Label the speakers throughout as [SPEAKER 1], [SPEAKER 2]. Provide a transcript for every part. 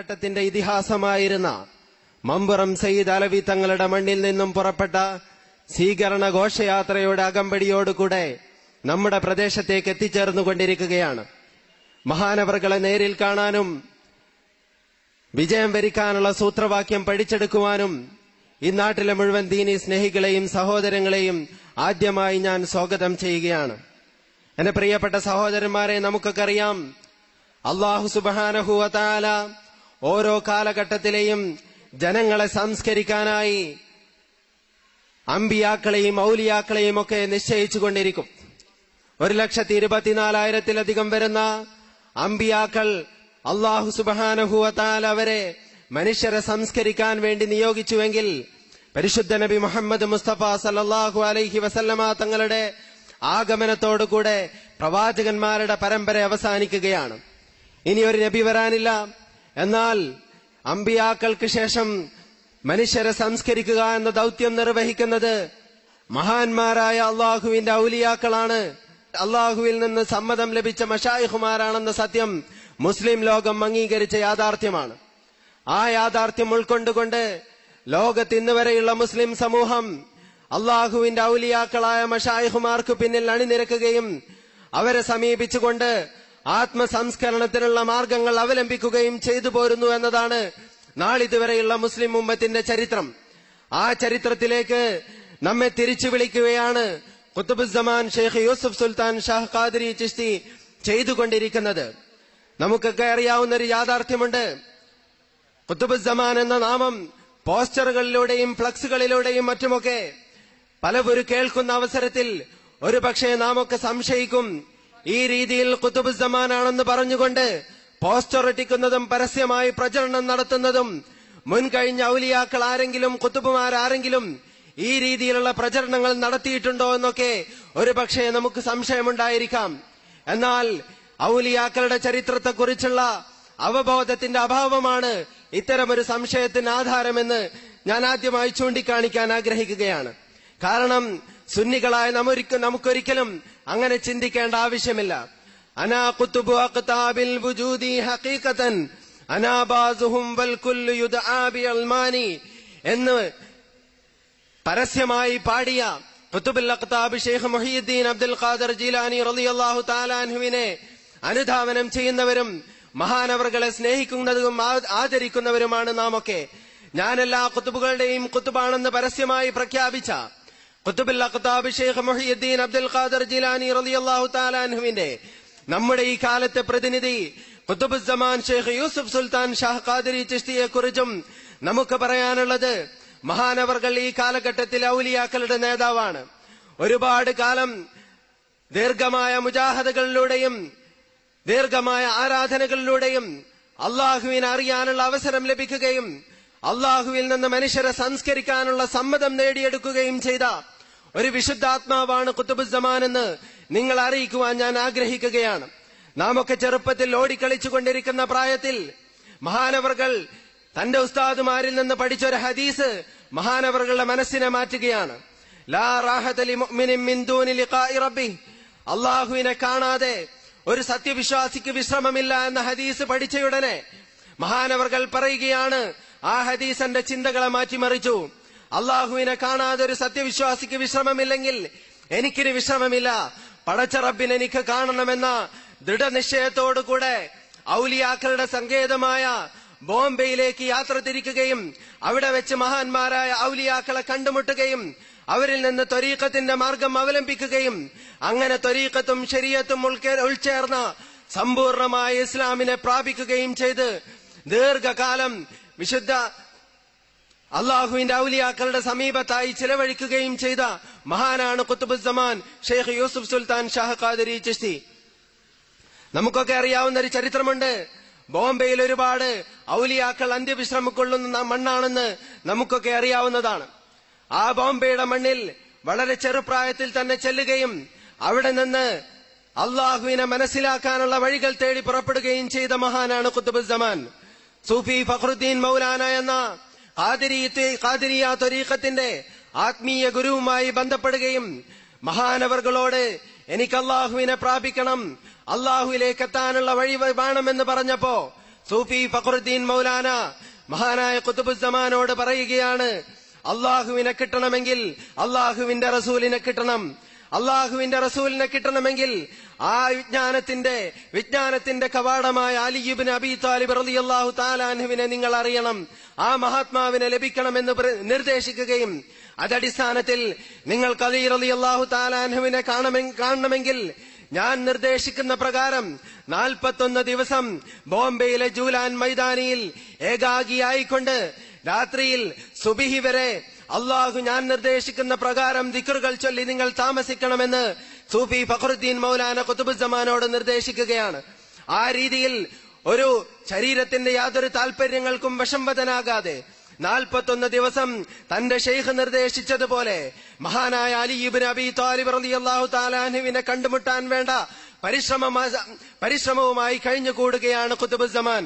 [SPEAKER 1] കാലഘട്ടത്തിന്റെ ഇതിഹാസമായിരുന്ന മമ്പുറം സയ്യിദ് അലവി തങ്ങളുടെ മണ്ണിൽ നിന്നും പുറപ്പെട്ട സ്വീകരണ ഘോഷയാത്രയുടെ അകമ്പടിയോടുകൂടെ നമ്മുടെ പ്രദേശത്തേക്ക് എത്തിച്ചേർന്നുകൊണ്ടിരിക്കുകയാണ്. മഹാനവറുകളെ നേരിൽ കാണാനും വിജയം വരിക്കാനുള്ള സൂത്രവാക്യം പഠിച്ചെടുക്കുവാനും ഈ നാട്ടിലെ മുഴുവൻ ദീനി സ്നേഹികളെയും സഹോദരങ്ങളെയും ആദ്യമായി ഞാൻ സ്വാഗതം ചെയ്യുകയാണ്. എന്റെ പ്രിയപ്പെട്ട സഹോദരന്മാരെ, നമുക്കൊക്കെ അറിയാം, അല്ലാഹു സുബ്ഹാനഹു വ തആല ഓരോ കാലഘട്ടത്തിലെയും ജനങ്ങളെ സംസ്കരിക്കാനായി അമ്പിയാക്കളെയും ഔലിയാക്കളെയും ഒക്കെ നിശ്ചയിച്ചുകൊണ്ടിരിക്കും. 1,24,000-ലധികം വരുന്ന അമ്പിയാക്കൾ അല്ലാഹു സുബ്ഹാനഹു വ തആല അവരെ മനുഷ്യരെ സംസ്കരിക്കാൻ വേണ്ടി നിയോഗിച്ചുവെങ്കിൽ പരിശുദ്ധ നബി മുഹമ്മദ് മുസ്തഫ സല്ലല്ലാഹു അലൈഹി വസല്ലമ തങ്ങളുടെ ആഗമനത്തോടുകൂടെ പ്രവാചകന്മാരുടെ പരമ്പര അവസാനിക്കുകയാണ്. ഇനി ഒരു നബി വരാനില്ല. എന്നാൽ അമ്പിയാക്കൾക്ക് ശേഷം മനുഷ്യരെ സംസ്കരിക്കുക എന്ന ദൗത്യം നിർവഹിക്കുന്നത് മഹാന്മാരായ അള്ളാഹുവിന്റെ ഔലിയാക്കളാണ്. അള്ളാഹുവിൽ നിന്ന് സമ്മതം ലഭിച്ച മശായിഖുമാരാണെന്ന സത്യം മുസ്ലിം ലോകം അംഗീകരിച്ച യാഥാർത്ഥ്യമാണ്. ആ യാഥാർത്ഥ്യം ഉൾക്കൊണ്ടുകൊണ്ട് ലോകത്ത് ഇന്ന് വരെയുള്ള മുസ്ലിം സമൂഹം അള്ളാഹുവിന്റെ ഔലിയാക്കളായ മശായിഖുമാർക്ക് പിന്നിൽ അണിനിരക്കുകയും അവരെ സമീപിച്ചുകൊണ്ട് ആത്മസംസ്കരണത്തിനുള്ള മാർഗങ്ങൾ അവലംബിക്കുകയും ചെയ്തു പോരുന്നു എന്നതാണ് നാളിതുവരെയുള്ള മുസ്ലിം ഉമ്മത്തിന്റെ ചരിത്രം. ആ ചരിത്രത്തിലേക്ക് നമ്മെ തിരിച്ചു വിളിക്കുകയാണ് ഖുത്ബുസ്സമാൻ ഷെയ്ഖ് യൂസുഫ് സുൽത്താൻ ഷാഹ് ഖാദിരി ചിശ്തി ചെയ്തുകൊണ്ടിരിക്കുന്നത്. നമുക്കൊക്കെ അറിയാവുന്ന ഒരു യാഥാർത്ഥ്യമുണ്ട്. ഖുത്ബുസ്സമാൻ എന്ന നാമം പോസ്റ്ററുകളിലൂടെയും ഫ്ലക്സുകളിലൂടെയും മറ്റുമൊക്കെ പലവരും കേൾക്കുന്ന അവസരത്തിൽ ഒരു പക്ഷേ നാമൊക്കെ സംശയിക്കും. ഈ രീതിയിൽ ഖുത്ബുസ്സമാനാണെന്ന് പറഞ്ഞുകൊണ്ട് പോസ്റ്റർ ഒട്ടിക്കുന്നതും പരസ്യമായി പ്രചരണം നടത്തുന്നതും മുൻകഴിഞ്ഞ ഔലിയാക്കൾ ആരെങ്കിലും ഖുത്ബുമാരാരെങ്കിലും ഈ രീതിയിലുള്ള പ്രചരണങ്ങൾ നടത്തിയിട്ടുണ്ടോ എന്നൊക്കെ ഒരു പക്ഷേ നമുക്ക് സംശയമുണ്ടായിരിക്കാം. എന്നാൽ ഔലിയാക്കളുടെ ചരിത്രത്തെക്കുറിച്ചുള്ള അവബോധത്തിന്റെ അഭാവമാണ് ഇത്തരമൊരു സംശയത്തിന് ആധാരമെന്ന് ഞാൻ ആദ്യമായി ചൂണ്ടിക്കാണിക്കാൻ ആഗ്രഹിക്കുകയാണ്. കാരണം സുന്നികളായ നമുക്കൊരിക്കലും അങ്ങനെ ചിന്തിക്കേണ്ട ആവശ്യമില്ല. അനാ ഖുത്ബു അഖ്താബിൽ വുജൂദി ഹഖീഖതൻ അനാ ബാസുഹും വൽ കുല്ലു യുദ്ആ ബി അൽമാനി എന്ന് പരസ്യമായി പാടിയ ഖുത്ബുൽ അഖ്താബ് ഷെയ്ഖ് മുഹീദ്ദീൻ അബ്ദുൽ ഖാദിർ ജീലാനി റളിയല്ലാഹു തആല അൻഹുവിനെ അനുധാവനം ചെയ്യുന്നവരും മഹാനവറുകളെ സ്നേഹിക്കുന്നതും ആദരിക്കുന്നവരുമാണ് നാമൊക്കെ. ഞാനെല്ലാ ഖുത്ബുകളുടെയും ഖുത്ബാണെന്ന് പരസ്യമായി പ്രഖ്യാപിച്ച ഖുത്ബുൽ അഖ്താബ് ഷെയ്ഖ് മുഹീദ്ദീൻ അബ്ദുൽ ഖാദിർ ജീലാനി റളിയല്ലാഹു തആല അൻഹുവിന്റെ നമ്മുടെ ഈ കാലത്തെ പ്രതിനിധി ഖുത്ബുസ്സമാൻ ഷെയ്ഖ് യൂസുഫ് സുൽത്താൻ ഷാഹ് ഖാദിരി ചിശ്തിയെ കുറിച്ചും നമുക്ക് പറയാനുള്ളത്, മഹാനവറുകൾ ഈ കാലഘട്ടത്തിലെ ഔലിയാക്കളുടെ നേതാവാണ്. ഒരുപാട് കാലം ദീർഘമായ മുജാഹദകളിലൂടെയും ദീർഘമായ ആരാധനകളിലൂടെയും അള്ളാഹുവിനെ അറിയാനുള്ള അവസരം ലഭിക്കുകയും അള്ളാഹുവിൽ നിന്ന് മനുഷ്യരെ സംസ്കരിക്കാനുള്ള സമ്മതം നേടിയെടുക്കുകയും ചെയ്ത ഒരു വിശുദ്ധാത്മാവാണ് ഖുത്ബുസ്സമാൻ എന്ന് നിങ്ങൾ അറിയിക്കുവാൻ ഞാൻ ആഗ്രഹിക്കുകയാണ്. നാം ഒക്കെ ചെറുപ്പത്തിൽ ഓടിക്കളിച്ചുകൊണ്ടിരിക്കുന്ന പ്രായത്തിൽ മഹാനവറുകൾ തന്റെ ഉസ്താദുമാരിൽ നിന്ന് പഠിച്ചൊരു ഹദീസ് മഹാനവറുകളുടെ മനസ്സിനെ മാറ്റുകയാണ്. ലാ റാഹത ലിമുഅ്മിനിൻ മിൻ ദൂനി ലിഖാഇ റബ്ബിഹി, അള്ളാഹുവിനെ കാണാതെ ഒരു സത്യവിശ്വാസിക്ക് വിശ്രമമില്ല എന്ന ഹദീസ് പഠിച്ചയുടനെ മഹാനവറുകൾ പറയുകയാണ്, ആ ഹദീസ് എന്റെ ചിന്തകളെ മാറ്റിമറിച്ചു. അള്ളാഹുവിനെ കാണാതെ ഒരു സത്യവിശ്വാസിക്ക് വിശ്രമമില്ലെങ്കിൽ എനിക്കിന് വിശ്രമമില്ല. പടച്ച റബ്ബിനെ എനിക്ക് കാണണമെന്ന ദൃഢനിശ്ചയത്തോടുകൂടെ ഔലിയാക്കളുടെ സങ്കേതമായ ബോംബെയിലേക്ക് യാത്ര തിരിക്കുകയും അവിടെ വെച്ച് മഹാന്മാരായ ഔലിയാക്കളെ കണ്ടുമുട്ടുകയും അവരിൽ നിന്ന് ത്വരീഖത്തിന്റെ മാർഗം അവലംബിക്കുകയും അങ്ങനെ ത്വരീഖത്തും ശരീഅത്തും ഉൾച്ചേർന്ന സമ്പൂർണമായ ഇസ്ലാമിനെ പ്രാപിക്കുകയും ചെയ്ത് ദീർഘകാലം വിശുദ്ധ അള്ളാഹുവിന്റെ ഔലിയാക്കളുടെ സമീപത്തായി ചിലവഴിക്കുകയും ചെയ്ത മഹാനാണ് ഖുത്ബുസ്സമാൻ ഷെയ്ഖ് യൂസുഫ് സുൽത്താൻ ഷാഹ് ഖാദിരി ചിശ്തി. നമുക്കൊക്കെ അറിയാവുന്ന ഒരു ചരിത്രമുണ്ട്. ബോംബെയിൽ ഒരുപാട് ഔലിയാക്കൾ അന്ത്യവിശ്രമം കൊള്ളുന്ന മണ്ണാണെന്ന് നമുക്കൊക്കെ അറിയാവുന്നതാണ്. ആ ബോംബെയുടെ മണ്ണിൽ വളരെ ചെറുപ്രായത്തിൽ തന്നെ ചെല്ലുകയും അവിടെ നിന്ന് അള്ളാഹുവിനെ മനസ്സിലാക്കാനുള്ള വഴികൾ തേടി പുറപ്പെടുകയും ചെയ്ത മഹാനാണ് ഖുത്ബുസ്സമാൻ. സൂഫി ഫഖ്റുദ്ദീൻ മൗലാന എന്ന ഖാദിരിയ ത്വരീഖത്തിന്റെ ആത്മീയ ഗുരുവുമായി ബന്ധപ്പെടുകയും മഹാനവറുകളോട് എനിക്ക് അള്ളാഹുവിനെ പ്രാപിക്കണം, അള്ളാഹുവിലേക്ക് എത്താനുള്ള വഴി വേണമെന്ന് പറഞ്ഞപ്പോ സൂഫി ഫഖറുദ്ദീൻ മൗലാന മഹാനായ ഖുതുബുസ്സമാനോട് പറയുകയാണ്, അള്ളാഹുവിനെ കിട്ടണമെങ്കിൽ അള്ളാഹുവിന്റെ റസൂലിനെ കിട്ടണം. അള്ളാഹുവിന്റെ റസൂലിനെ കിട്ടണമെങ്കിൽ ആ വിജ്ഞാനത്തിന്റെ കവാടമായ അലി ഇബ്നു അബീ താലിബ് റളിയല്ലാഹു തആല അൻഹുവിനെ നിങ്ങൾ അറിയണം. ആ മഹാത്മാവിനെ ലഭിക്കണമെന്ന് നിർദ്ദേശിക്കുകയും അതടിസ്ഥാനത്തിൽ നിങ്ങൾക്ക് അലി റളിയല്ലാഹു തആല അൻഹുവിനെ കാണണമെങ്കിൽ ഞാൻ നിർദ്ദേശിക്കുന്ന പ്രകാരം 41 ദിവസം ബോംബെയിലെ ജൂലാൻ മൈതാനിയിൽ ഏകാഗിയായിക്കൊണ്ട് രാത്രിയിൽ സുബിഹി വരെ അള്ളാഹു ഞാൻ നിർദ്ദേശിക്കുന്ന പ്രകാരം ദിക്റുകൾ ചൊല്ലി നിങ്ങൾ താമസിക്കണമെന്ന് സൂഫി ഫഖറുദ്ദീൻ മൗലാന ഖുതുബുസ്സമാനോട് നിർദ്ദേശിക്കുകയാണ്. ആ രീതിയിൽ ഒരു ശരീരത്തിന്റെ യാതൊരു താല്പര്യങ്ങൾക്കും വശംവദനാകാതെ 41 ദിവസം തന്റെ ഷെയ്ഖ് നിർദ്ദേശിച്ചതുപോലെ മഹാനായ അലി ഇബ്നു അബീ താലിബ് റളിയല്ലാഹു തആല അൻഹുവിനെ കണ്ടുമുട്ടാൻ വേണ്ട പരിശ്രമവുമായി കഴിഞ്ഞുകൂടുകയാണ് ഖുതുബുസ്സമാൻ.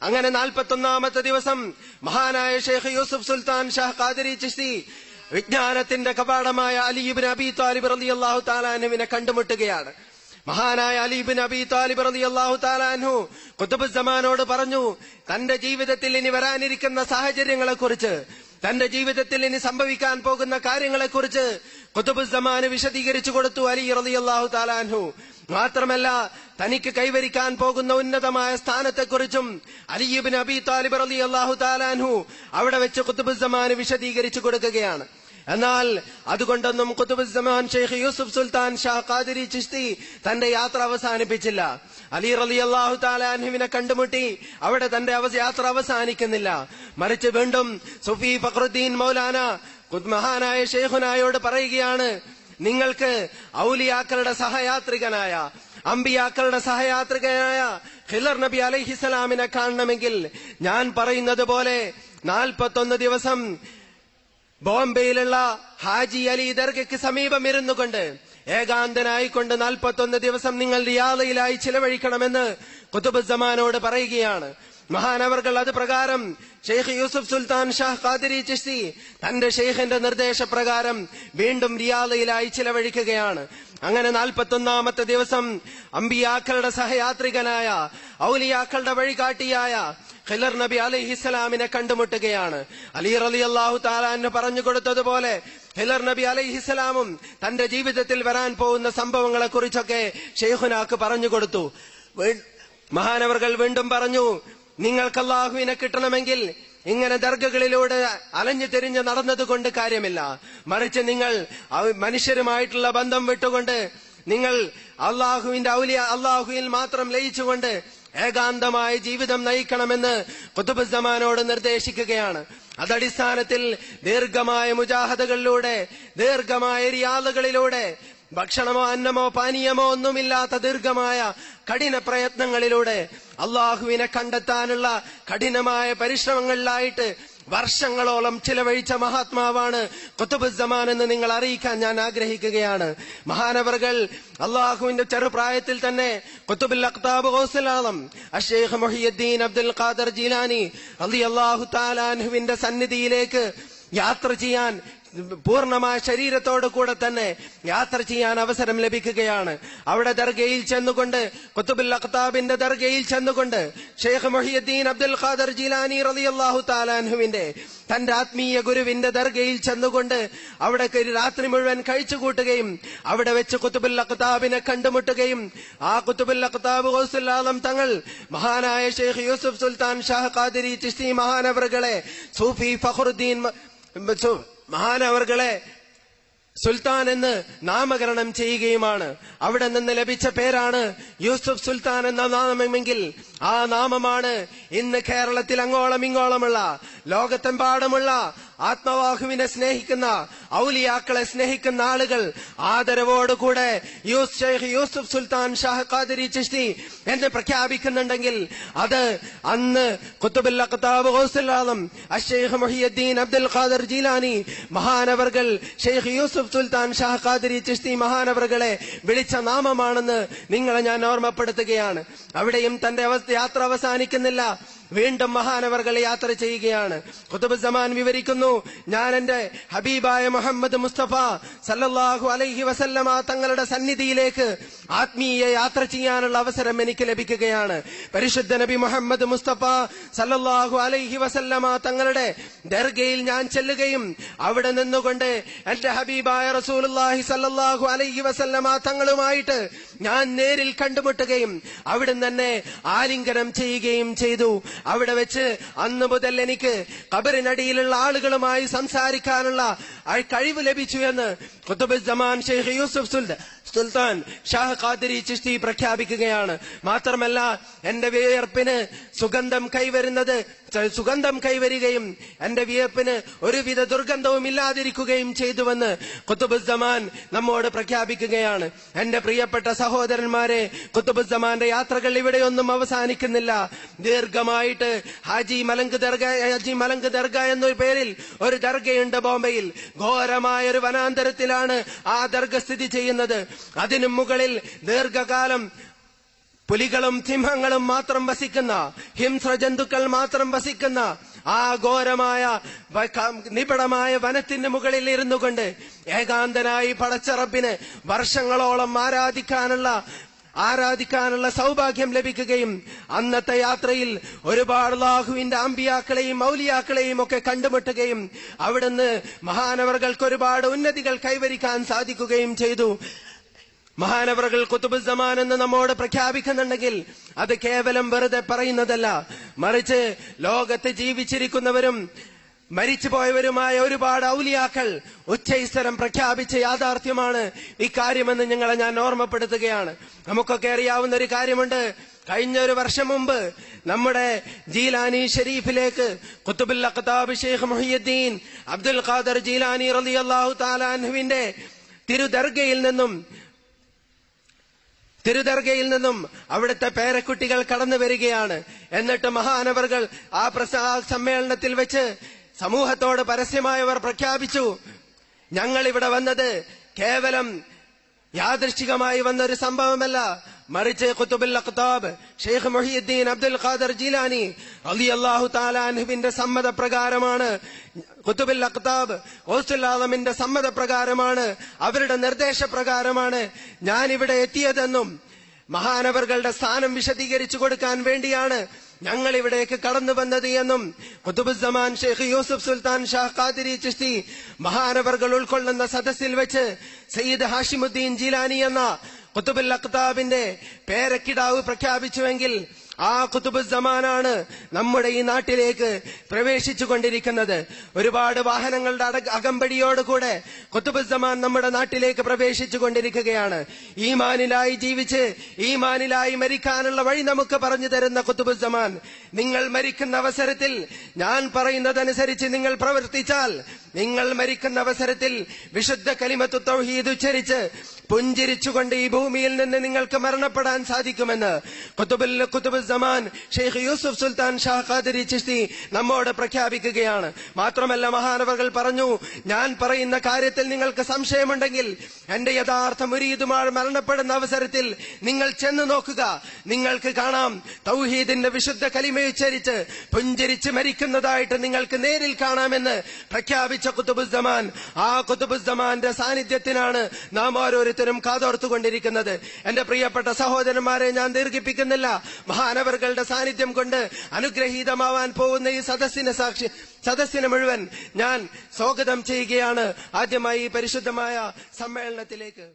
[SPEAKER 1] അങ്ങനെ 41ാമത്തെ ദിവസം മഹാനായ ഷെയ്ഖ് യൂസുഫ് സുൽത്താൻ ഷാഹ് ഖാദിരി ചിശ്തി വിജ്ഞാനത്തിന്റെ കവാടമായ അലി ഇബ്നു അബീ താലിബ് റളിയല്ലാഹു തആല അൻഹുവിനെ കണ്ടുമുട്ടുകയാണ്. മഹാനായ അലി ഇബ്നു അബീ താലിബ് റളിയല്ലാഹു തആല അൻഹു ഖുതുബുസ്സമാനോട് പറഞ്ഞു, തന്റെ ജീവിതത്തിൽ ഇനി വരാനിരിക്കുന്ന സാഹചര്യങ്ങളെക്കുറിച്ച്, തന്റെ ജീവിതത്തിൽ ഇനി സംഭവിക്കാൻ പോകുന്ന കാര്യങ്ങളെക്കുറിച്ച് ഖുതുബുസ്സമാൻ വിശദീകരിച്ചു കൊടുത്തു അലി റളിയല്ലാഹു തആല അൻഹു. മാത്രമല്ല തനിക്ക് കൈവരിക്കാൻ പോകുന്ന ഉന്നതമായ സ്ഥാനത്തെക്കുറിച്ചും അലി ഇബ്നു അബീ താലിബ് റളിയല്ലാഹു തആല അൻഹു അവിടെ വെച്ച് ഖുതുബുസ്സമാൻ വിശദീകരിച്ചു കൊടുക്കുകയാണ്. എന്നാൽ അതുകൊണ്ടൊന്നും ഖുതുബുസ്സമാൻ ഷെയ്ഖ് യൂസുഫ് സുൽത്താൻ ഷാഹ് ഖാദിരി ചിശ്തി തന്റെ യാത്ര അവസാനിപ്പിച്ചില്ല. അലി റളിയല്ലാഹു തആല അൻഹുവിനെ കണ്ടുമുട്ടി അവിടെ തന്റെ യാത്ര അവസാനിക്കുന്നില്ല. മറിച്ച് വീണ്ടും സൂഫി ഫഖറുദ്ദീൻ മൗലാന മഹാനായ ഷെയ്ഖുനായോട് പറയുകയാണ്, നിങ്ങൾക്ക് ഔലിയാക്കളുടെ സഹയാത്രികനായ, അമ്പിയാക്കളുടെ സഹയാത്രികനായ ഖിളർ നബി അലൈഹിസ്സലാമിനെ കാണണമെങ്കിൽ ഞാൻ പറയുന്നത് പോലെ 41 ദിവസം ബോംബെയിലുള്ള ഹാജി അലി ദർഗയ്ക്ക് സമീപം ഇരുന്നു കൊണ്ട് ഏകാന്തനായിക്കൊണ്ട് 41 ദിവസം നിങ്ങൾ റിയാദയിലായി ചിലവഴിക്കണമെന്ന് ഖുതുബുസ്സമാനോട് പറയുകയാണ്. മഹാനവർകൾ അത് പ്രകാരം ഷെയ്ഖ് യൂസുഫ് സുൽത്താൻ ഷാഹ് ഖാദിരി ചിശ്തി തന്റെ ഷെയ്ഖിന്റെ നിർദ്ദേശപ്രകാരം വീണ്ടും റിയാദയിലായി ചിലവഴിക്കുകയാണ്. അങ്ങനെ 41ാമത്തെ ദിവസം അമ്പിയാക്കളുടെ സഹയാത്രികനായ, ഔലിയാക്കളുടെ വഴികാട്ടിയായ ഖിളർ നബി അലൈഹിസ്സലാമിനെ കണ്ടുമുട്ടുകയാണ്. അലി റളിയല്ലാഹു തആല അൻഹു പറഞ്ഞു കൊടുത്തതുപോലെ ഖിളർ നബി അലൈഹിസ്സലാമും തന്റെ ജീവിതത്തിൽ വരാൻ പോകുന്ന സംഭവങ്ങളെ കുറിച്ചൊക്കെ ഷെയ്ഖുനാക്ക് പറഞ്ഞു കൊടുത്തു. മഹാനവർകൾ വീണ്ടും പറഞ്ഞു, നിങ്ങൾക്ക് അല്ലാഹുവിനെ കിട്ടണമെങ്കിൽ ഇങ്ങനെ ദർഗകളിലൂടെ അലഞ്ഞു തിരിഞ്ഞ് നടന്നതുകൊണ്ട് കാര്യമില്ല. മറിച്ച് നിങ്ങൾ മനുഷ്യരുമായിട്ടുള്ള ബന്ധം വിട്ടുകൊണ്ട് നിങ്ങൾ അള്ളാഹുവിൽ മാത്രം ലയിച്ചുകൊണ്ട് ഏകാന്തമായ ജീവിതം നയിക്കണമെന്ന് ഖുതുബുസ്സമാനോട് നിർദ്ദേശിക്കുകയാണ്. അതടിസ്ഥാനത്തിൽ ദീർഘമായ മുജാഹദകളിലൂടെ, ദീർഘമായ റിയാദുകളിലൂടെ, ഭക്ഷണമോ അന്നമോ പാനീയമോ ഒന്നുമില്ലാത്ത ദീർഘമായ കഠിന പ്രയത്നങ്ങളിലൂടെ അള്ളാഹുവിനെ കണ്ടെത്താനുള്ള കഠിനമായ പരിശ്രമങ്ങളിലായിട്ട് വർഷങ്ങളോളം ചിലവഴിച്ച മഹാത്മാവാണ് ഖുതുബുസ്സമാൻ എന്ന് നിങ്ങൾ അറിയിക്കാൻ ഞാൻ ആഗ്രഹിക്കുകയാണ്. മഹാനവർകൾ അള്ളാഹുവിന്റെ ചെറുപ്രായത്തിൽ തന്നെ ഖുതുബുൽ അഖ്താബ് ഗൗസുൽ ആലം അഷ്ശൈഖ് മുഹിയുദ്ദീൻ അബ്ദുൽ ഖാദിർ ജീലാനി റളിയല്ലാഹു തആല അൻഹുവിന്റെ സന്നിധിയിലേക്ക് യാത്ര ചെയ്യാൻ, പൂർണ്ണമായ ശരീരത്തോടു കൂടെ തന്നെ യാത്ര ചെയ്യാൻ അവസരം ലഭിക്കുകയാണ്. അവിടെ ദർഗയിൽ ചെന്നുകൊണ്ട്, ഖുതുബുൽ അഖ്താബിന്റെ ദർഗയിൽ ചെന്നുകൊണ്ട് ഷെയ്ഖ് മുഹിയുദ്ദീൻ അബ്ദുൽ ഖാദിർ ജീലാനി റളിയല്ലാഹു തആല അൻഹുവിന്റെ തന്റെ ആത്മീയ ഗുരുവിന്റെ ദർഗയിൽ ചെന്നുകൊണ്ട് അവിടെ രാത്രി മുഴുവൻ കഴിച്ചുകൂട്ടുകയും അവിടെ വെച്ച് ഖുതുബുൽ അഖ്താബിനെ കണ്ടുമുട്ടുകയും ആ ഖുതുബുൽ അഖ്താബ് ഗൗസുൽ ആലം തങ്ങൾ മഹാനായ ഷെയ്ഖ് യൂസുഫ് സുൽത്താൻ ഷാഹ് ഖാദിരി ചിശ്തി മഹാനവറുകളെ സൂഫി ഫഖറുദ്ദീൻ മഹാനവർകളെ സുൽത്താൻ എന്ന് നാമകരണം ചെയ്യുകയുമാണ്. അവിടെ നിന്ന് ലഭിച്ച പേരാണ് യൂസുഫ് സുൽത്താൻ എന്ന നാമമെങ്കിൽ ആ നാമമാണ് ഇന്ന് കേരളത്തിൽ അങ്ങോളം ഇങ്ങോളമുള്ള, ലോകത്തെമ്പാടുമുള്ള ആത്മവാഹുവിനെ സ്നേഹിക്കുന്ന, ഔലിയാക്കളെ സ്നേഹിക്കുന്ന ആളുകൾ ആദരവോടുകൂടെ ഷെയ്ഖ് യൂസുഫ് സുൽത്താൻ ഷാഹ് ഖാദിരി ചിശ്തി എന്ന് പ്രഖ്യാപിക്കുന്നുണ്ടെങ്കിൽ അത് അന്ന് ഖുതുബുൽ അഖ്താബ് ഗൗസുൽ ആലം അഷ്ശൈഖ് മുഹിയുദ്ദീൻ അബ്ദുൽ ഖാദിർ ജീലാനി മഹാനവർകൾ ഷെയ്ഖ് യൂസുഫ് സുൽത്താൻ ഷാഹ് ഖാദിരി ചിശ്തി മഹാനവർകളെ വിളിച്ച നാമമാണെന്ന് നിങ്ങളെ ഞാൻ ഓർമ്മപ്പെടുത്തുകയാണ്. അവിടെയും തന്റെ യാത്ര അവസാനിക്കുന്നില്ല. വീണ്ടും മഹാനവർകൾ യാത്ര ചെയ്യുകയാണ്. ഖുതുബുസ്സമാൻ വിവരിക്കുന്നു, ഞാൻ എന്റെ ഹബീബായ മുഹമ്മദ് മുസ്തഫ സല്ലല്ലാഹു അലൈഹി വസല്ലമ തങ്ങളുടെ സന്നിധിയിലേക്ക് ആത്മീയ യാത്ര ചെയ്യാനുള്ള അവസരം എനിക്ക് ലഭിക്കുകയാണ്. പരിശുദ്ധ നബി മുഹമ്മദ് മുസ്തഫ സല്ലല്ലാഹു അലൈഹി വസല്ലമ തങ്ങളുടെ ദർഗയിൽ ഞാൻ ചെല്ലുകയും അവിടെ നിന്നുകൊണ്ട് എന്റെ ഹബീബായ റസൂലുള്ളാഹി സല്ലല്ലാഹു അലൈഹി വസല്ലമ തങ്ങളുമായിട്ട് ഞാൻ നേരിൽ കണ്ടുമുട്ടുകയും അവിടുന്ന് തന്നെ ആലിംഗനം ചെയ്യുകയും ചെയ്തു. അവിടെ വെച്ച് അന്നു മുതൽ എനിക്ക് ഖബറിനടിയിലുള്ള ആളുകളുമായി സംസാരിക്കാനുള്ള കഴിവ് ലഭിച്ചു എന്ന് ഖുതുബുസ്സമാൻ ശൈഖ് യൂസുഫ് സുൽത്താൻ ഷാഹ് ഖാദിരി ചിശ്തി പ്രഖ്യാപിക്കുകയാണ്. മാത്രമല്ല എന്റെ വിയർപ്പിന് സുഗന്ധം കൈവരികയും എന്റെ വിയർപ്പിന് ഒരുവിധ ദുർഗന്ധവും ഇല്ലാതിരിക്കുകയും ചെയ്തുവെന്ന് ഖുതുബുസ്സമാൻ നമ്മോട് പ്രഖ്യാപിക്കുകയാണ്. എന്റെ പ്രിയപ്പെട്ട സഹോദരന്മാരെ, ഖുതുബുസ്സമാന്റെ യാത്രകൾ ഇവിടെയൊന്നും അവസാനിക്കുന്നില്ല. ദീർഘമായിട്ട് ഹാജി മലങ്ക് ദർഗ എന്നൊരു പേരിൽ ഒരു ദർഗയുണ്ട് ബോംബെയിൽ. ഘോരമായ ഒരു വനാന്തരത്തിലാണ് ആ ദർഗ സ്ഥിതി ചെയ്യുന്നത്. അതിനു മുകളിൽ ദീർഘകാലം പുലികളും സിംഹങ്ങളും മാത്രം വസിക്കുന്ന, ഹിംസ്രജന്തുക്കൾ മാത്രം വസിക്കുന്ന ആ ഘോരമായ നിബിഡമായ വനത്തിന് മുകളിൽ ഇരുന്നു കൊണ്ട് ഏകാന്തനായി പടച്ച റബ്ബിന് വർഷങ്ങളോളം ആരാധിക്കാനുള്ള സൗഭാഗ്യം ലഭിക്കുകയും അന്നത്തെ യാത്രയിൽ ഒരുപാട് അല്ലാഹുവിന്റെ അമ്പിയാക്കളെയും മൗലിയാക്കളെയും ഒക്കെ കണ്ടുമുട്ടുകയും അവിടുന്ന് മഹാനവറുകൾക്ക് ഒരുപാട് ഉന്നതികൾ കൈവരിക്കാൻ സാധിക്കുകയും ചെയ്തു. മഹാനവറുകൾ ഖുതുബുസ്സമാൻ എന്ന് നമ്മോട് പ്രഖ്യാപിക്കുന്നുണ്ടെങ്കിൽ അത് കേവലം വെറുതെ പറയുന്നതല്ല, മറിച്ച് ലോകത്ത് ജീവിച്ചിരിക്കുന്നവരും മരിച്ചുപോയവരുമായ ഒരുപാട് ഔലിയാക്കൾ ഉച്ചൈസ്തരം പ്രഖ്യാപിച്ച യാഥാർത്ഥ്യമാണ് ഇക്കാര്യമെന്ന് ഞാൻ ഓർമ്മപ്പെടുത്തുകയാണ്. നമുക്കൊക്കെ അറിയാവുന്ന ഒരു കാര്യമുണ്ട്. കഴിഞ്ഞ ഒരു വർഷം മുമ്പ് നമ്മുടെ ജീലാനി ഷരീഫിലേക്ക് ഖുതുബുൽ അഖ്താബ് ശൈഖ് മുഹിയുദ്ദീൻ അബ്ദുൽ ഖാദർ ജീലാനി റളിയല്ലാഹു തആല അൻഹുവിന്റെ തിരുദർഗയിൽ നിന്നും അവിടുത്തെ പേരക്കുട്ടികൾ കടന്നു വരികയാണ്. എന്നിട്ട് മഹാനവറുകൾ ആ സമ്മേളനത്തിൽ വെച്ച് സമൂഹത്തോട് പരസ്യമായവർ പ്രഖ്യാപിച്ചു, ഞങ്ങൾ ഇവിടെ വന്നത് കേവലം യാദൃശ്ചികമായി വന്നൊരു സംഭവമല്ല, മറിച്ച് ഖുതുബുൽ അഖ്താബ് ശൈഖ് മുഹിയുദ്ദീൻ അബ്ദുൽ ഖാദർ ജീലാനി റളിയല്ലാഹു തആല അൻഹുവിന്റെ സമ്മതപ്രകാരമാണ്, ഖുതുബുൽ അഖ്താബ് ഗൗസുൽ ആലമിന്റെ സമ്മതപ്രകാരമാണ്, അവരുടെ നിർദ്ദേശപ്രകാരമാണ് ഞാൻ ഇവിടെ എത്തിയതെന്നും മഹാനവറുകളുടെ സ്ഥാനം വിശദീകരിച്ചു കൊടുക്കാൻ വേണ്ടിയാണ് ഞങ്ങൾ ഇവിടേക്ക് കടന്നു വന്നത് എന്നും ഖുതുബുസ്സമാൻ ശൈഖ് യൂസുഫ് സുൽത്താൻ ഷാഹ് ഖാദിരി ചിശ്തി മഹാനവറുകൾ ഉൾക്കൊള്ളുന്ന സദസ്സിൽ വെച്ച് സയ്യിദ് ഹാഷിമുദ്ദീൻ ജീലാനി എന്ന ഖുതുബുൽ അഖ്താബിന്റെ പേരക്കിടാവ് പ്രഖ്യാപിച്ചുവെങ്കിൽ ആ ഖുതുബുസ്സമാനാണ് നമ്മുടെ ഈ നാട്ടിലേക്ക് പ്രവേശിച്ചു കൊണ്ടിരിക്കുന്നത്. ഒരുപാട് വാഹനങ്ങളുടെ അകമ്പടിയോടുകൂടെ ഖുതുബുസ്സമാൻ നമ്മുടെ നാട്ടിലേക്ക് പ്രവേശിച്ചു കൊണ്ടിരിക്കുകയാണ്. ഈമാനിലായി ജീവിച്ച് ഈമാനിലായി മരിക്കാനുള്ള വഴി നമുക്ക് പറഞ്ഞു തരുന്ന ഖുതുബുസ്സമാൻ, നിങ്ങൾ മരിക്കുന്ന അവസരത്തിൽ ഞാൻ പറയുന്നതനുസരിച്ച് നിങ്ങൾ പ്രവർത്തിച്ചാൽ നിങ്ങൾ മരിക്കുന്ന അവസരത്തിൽ വിശുദ്ധ കലിമത്തു തൗഹീദ് ഉച്ചരിച്ച് പുഞ്ചിരിച്ചുകൊണ്ട് ഈ ഭൂമിയിൽ നിന്ന് നിങ്ങൾക്ക് മരണപ്പെടാൻ സാധിക്കുമെന്ന് ഖുതുബുസ്സമാൻ ശൈഖ് യൂസുഫ് സുൽത്താൻ ഷാഹ് ഖാദിരി ചിശ്തി നമ്മോട് പ്രഖ്യാപിക്കുകയാണ്. മാത്രമല്ല മഹാനവറുകൾ പറഞ്ഞു, ഞാൻ പറയുന്ന കാര്യത്തിൽ നിങ്ങൾക്ക് സംശയമുണ്ടെങ്കിൽ എന്റെ യഥാർത്ഥ മുരീദുമാർ മരണപ്പെടുന്ന അവസരത്തിൽ നിങ്ങൾ ചെന്ന് നോക്കുക, നിങ്ങൾക്ക് കാണാം തൗഹീദിന്റെ വിശുദ്ധ കലിമയുച്ചരിച്ച് പുഞ്ചിരിച്ച് മരിക്കുന്നതായിട്ട് നിങ്ങൾക്ക് നേരിൽ കാണാമെന്ന് പ്രഖ്യാപിച്ച ഖുതുബുസ്സമാൻ, ആ ഖുതുബുസ്സമാന്റെ സാന്നിധ്യത്തിനാണ് നാം ഓരോരുത്തരും കാതോർത്തുകൊണ്ടിരിക്കുന്നത്. എന്റെ പ്രിയപ്പെട്ട സഹോദരന്മാരെ, ഞാൻ ദീർഘിപ്പിക്കുന്നില്ല. മഹാനവറുകളുടെ സാന്നിധ്യം കൊണ്ട് അനുഗ്രഹീതമാവാൻ പോകുന്ന ഈ സദസ്സിനെ മുഴുവൻ ഞാൻ സ്വാഗതം ചെയ്യുകയാണ് ആദ്യമായി ഈ പരിശുദ്ധമായ സമ്മേളനത്തിലേക്ക്.